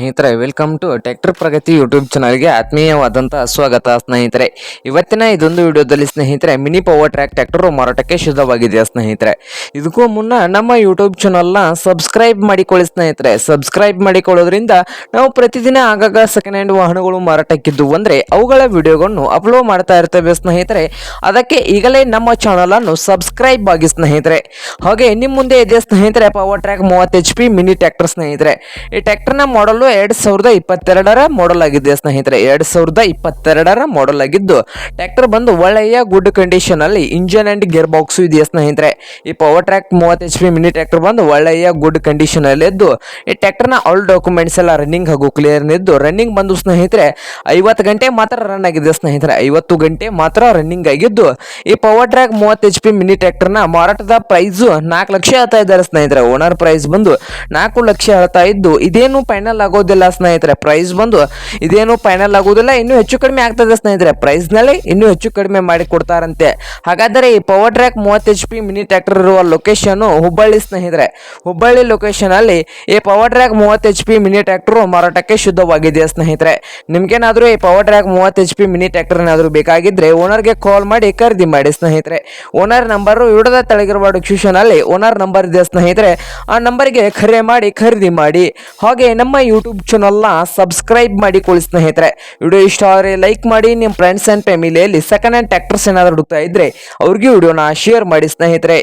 ಸ್ನೇಹಿತರೆ, welcome to tractor Pragati YouTube ಚಾನಲ್ಗೆ ಆತ್ಮೀಯವಾದಂತಹ ಸ್ವಾಗತ ಸ್ನೇಹಿತರೆ. ಇವತ್ತಿನ ಇದೊಂದು ವಿಡಿಯೋದಲ್ಲಿ ಸ್ನೇಹಿತರೆ ಮಿನಿ ಪವರ್ ಟ್ರ್ಯಾಕ್ ಟ್ರ್ಯಾಕ್ಟರ್ ಮಾರಾಟಕ್ಕೆ ಶುದ್ಧವಾಗಿದೆ ಸ್ನೇಹಿತರೆ. ಇದಕ್ಕೂ ಮುನ್ನ ನಮ್ಮ ಯೂಟ್ಯೂಬ್ ಚಾನಲ್ನ ಸಬ್ಸ್ಕ್ರೈಬ್ ಮಾಡಿಕೊಳ್ಳಿ ಸ್ನೇಹಿತರೆ. ಸಬ್ಸ್ಕ್ರೈಬ್ ಮಾಡಿಕೊಳ್ಳೋದ್ರಿಂದ ನಾವು ಪ್ರತಿದಿನ ಆಗಾಗ ಸೆಕೆಂಡ್ ಹ್ಯಾಂಡ್ ವಾಹನಗಳು ಮಾರಾಟಕ್ಕಿದ್ದು ಅಂದ್ರೆ ಅವುಗಳ ವಿಡಿಯೋಗಳನ್ನು ಅಪ್ಲೋಡ್ ಮಾಡ್ತಾ ಇರ್ತೇವೆ ಸ್ನೇಹಿತರೆ. ಅದಕ್ಕೆ ಈಗಲೇ ನಮ್ಮ ಚಾನಲ್ ಅನ್ನು ಸಬ್ಸ್ಕ್ರೈಬ್ ಆಗಿ ಸ್ನೇಹಿತರೆ. ಹಾಗೆ ನಿಮ್ಮ ಮುಂದೆ ಇದೆ ಸ್ನೇಹಿತರೆ power track 30 HP mini tractor ಸ್ನೇಹಿತರೆ. ಈ ಟ್ರ್ಯಾಕ್ಟರ್ನ ಮಾಡಲ್ 2022ರ ಮಾಡಲ್ ಆಗಿದೆ ಸ್ನೇಹಿತರೆ. 2022ರ ಮಾಡಲ್ ಆಗಿದ್ದು ಟ್ರ್ಯಾಕ್ಟರ್ ಬಂದು ಒಳ್ಳೆಯ ಗುಡ್ ಕಂಡೀಷನ್ ಅಲ್ಲಿ ಇಂಜಿನ್ ಅಂಡ್ ಗೇರ್ ಬಾಕ್ಸ್ ಇದೆ ಸ್ನೇಹಿತರೆ. ಈ power track 30 HP mini tractor ಬಂದು ಒಳ್ಳೆಯ ಗುಡ್ ಕಂಡೀಷನ್ ಅಲ್ಲಿ ಇದ್ದು ಈ ಟ್ರ್ಯಾಕ್ಟರ್ನ ಆಲ್ ಡಾಕ್ಯುಮೆಂಟ್ಸ್ ಎಲ್ಲ ರನ್ನಿಂಗ್ ಹಾಗೂ ಕ್ಲಿಯರ್ ಇದ್ದು ರನ್ನಿಂಗ್ ಬಂದು ಸ್ನೇಹಿತರೆ 50 ಗಂಟೆ ಮಾತ್ರ ರನ್ ಆಗಿದೆ ಸ್ನೇಹಿತರೆ. 50 ಗಂಟೆ ಮಾತ್ರ ರನ್ನಿಂಗ್ ಆಗಿದ್ದು ಈ ಪವರ್ ಟ್ರ್ಯಾಕ್ 30 HP ಮಿನಿ ಟ್ರ್ಯಾಕ್ಟರ್ನ ಮಾರಾಟದ ಪ್ರೈಸ್ 4 ಲಕ್ಷ ಹೇಳ್ತಾ ಇದ್ದಾರೆ ಸ್ನೇಹಿತರೆ. ಓನರ್ ಪ್ರೈಸ್ ಬಂದು 4 ಲಕ್ಷ ಹೇಳ್ತಾ ಇದ್ದು ಇದೇನು ಫೈನಲ್ ಆಗೋದಿಲ್ಲ ಸ್ನೇಹಿತರೆ. ಪ್ರೈಸ್ ಬಂದು ಇದೇನು ಫೈನಲ್ ಆಗೋದಿಲ್ಲ, ಇನ್ನೂ ಹೆಚ್ಚು ಕಡಿಮೆ ಆಗ್ತದೆ ಸ್ನೇಹಿತರೆ. ಪ್ರೈಸ್ ನಲ್ಲಿ ಇನ್ನೂ ಹೆಚ್ಚು ಕಡಿಮೆ ಮಾಡಿ ಕೊಡ್ತಾರಂತೆ. ಹಾಗಾದರೆ ಈ power track 30 HP mini tractor ಇರುವ ಲೊಕೇಶನ್ ಹುಬ್ಬಳ್ಳಿ ಸ್ನೇಹಿತರೆ. ಹುಬ್ಬಳ್ಳಿ ಲೊಕೇಶನ್ ಅಲ್ಲಿ ಈ power track 30 HP mini tractor ಮಾರಾಟಕ್ಕೆ ಶುದ್ಧವಾಗಿದೆ ಸ್ನೇಹಿತರೆ. ನಿಮ್ಗೇನಾದ್ರೂ ಈ power track 30 HP mini tractor ಏನಾದರೂ ಬೇಕಾಗಿದ್ರೆ ಓನರ್ಗೆ ಕಾಲ್ ಮಾಡಿ ಖರೀದಿ ಮಾಡಿ ಸ್ನೇಹಿತರೆ. ಓನರ್ ನಂಬರ್ ವಿಡಿಯೋದ ತೆಳಗಿರುವ ಡಿಸ್ಕ್ರಿಪ್ಷನ್ ಅಲ್ಲಿ ಓನರ್ ನಂಬರ್ ಇದೆ ಸ್ನೇಹಿತರೆ. ಆ ನಂಬರ್ಗೆ ಕರೆ ಮಾಡಿ ಖರೀದಿ ಮಾಡಿ. ಹಾಗೆ ನಮ್ಮ ಯೂಟ್ಯೂಬ್ ಚಾನಲ್ನ ಸಬ್ಸ್ಕ್ರೈಬ್ ಮಾಡಿಕೊಳ್ಳಿ ಸ್ನೇಹಿತರೆ. ವಿಡಿಯೋ ಇಷ್ಟ ಆದರೆ ಲೈಕ್ ಮಾಡಿ. ನಿಮ್ಮ ಫ್ರೆಂಡ್ಸ್ ಅಂಡ್ ಫ್ಯಾಮಿಲಿಯಲ್ಲಿ ಸೆಕೆಂಡ್ ಹ್ಯಾಂಡ್ ಟ್ರ್ಯಾಕ್ಟರ್ಸ್ ಏನಾದರೂ ಹುಡುಕ್ತಾ ಇದ್ರೆ ಅವ್ರಿಗೆ ವಿಡಿಯೋನ ಶೇರ್ ಮಾಡಿ ಸ್ನೇಹಿತರೆ.